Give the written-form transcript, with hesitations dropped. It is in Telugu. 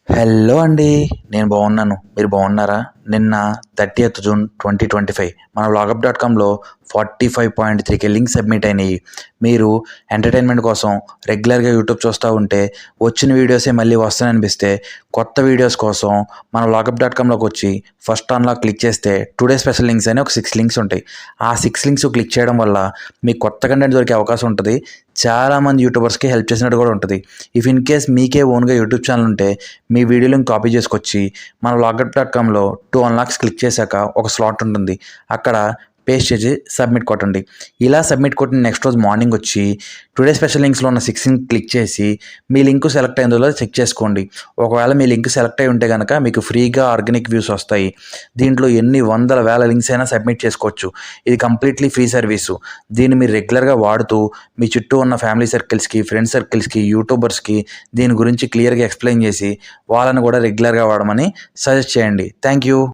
హలో అండి. నేను బాగున్నాను. మీరు బాగున్నారా? నిన్న 30th జూన్ 2025 మన వ్లాగప్.కామ్‌లో 45.3K లింక్స్ సబ్మిట్ అయినాయి. మీరు ఎంటర్టైన్మెంట్ కోసం రెగ్యులర్గా యూట్యూబ్ చూస్తూ ఉంటే వచ్చిన వీడియోసే మళ్ళీ వస్తాయనిపిస్తే కొత్త వీడియోస్ కోసం మన వ్లాగప్.కామ్‌లోకి వచ్చి ఫస్ట్ ఆన్లో క్లిక్ చేస్తే టుడే స్పెషల్ లింక్స్ అని ఒక 6 లింక్స్ ఉంటాయి. ఆ 6 లింక్స్ క్లిక్ చేయడం వల్ల మీకు కొత్త కంటెంట్ దొరికే అవకాశం ఉంటుంది. చాలామంది యూట్యూబర్స్కి హెల్ప్ చేసినట్టు కూడా ఉంటుంది. ఇఫ్ ఇన్ కేస్ మీకే ఓన్గా యూట్యూబ్ ఛానల్ ఉంటే మీ వీడియో లింక్ కాపీ చేసుకొచ్చి మన వ్లాగప్.కామ్‌లో 2 అన్లాక్స్ క్లిక్ చేశాక ఒక స్లాట్ ఉంటుంది. అక్కడ పేస్ట్ చేసి సబ్మిట్ కొట్టండి. ఇలా సబ్మిట్ కొట్టిన నెక్స్ట్ రోజు మార్నింగ్ వచ్చి టుడే స్పెషల్ లింక్స్లో ఉన్న 6 లింక్ క్లిక్ చేసి మీ లింక్ సెలెక్ట్ అయిందో లేదో చెక్ చేసుకోండి. ఒకవేళ మీ లింక్ సెలెక్ట్ అయి ఉంటే కనుక మీకు ఫ్రీగా ఆర్గానిక్ వ్యూస్ వస్తాయి. దీంట్లో ఎన్ని వందల వేల లింక్స్ అయినా సబ్మిట్ చేసుకోవచ్చు. ఇది కంప్లీట్లీ ఫ్రీ సర్వీసు. దీన్ని మీరు రెగ్యులర్గా వాడుతూ మీ చుట్టూ ఉన్న ఫ్యామిలీ సర్కిల్స్కి, ఫ్రెండ్స్ సర్కిల్స్కి, యూట్యూబర్స్కి దీని గురించి క్లియర్గా ఎక్స్ప్లెయిన్ చేసి వాళ్ళని కూడా రెగ్యులర్గా వాడమని సజెస్ట్ చేయండి. Thank you.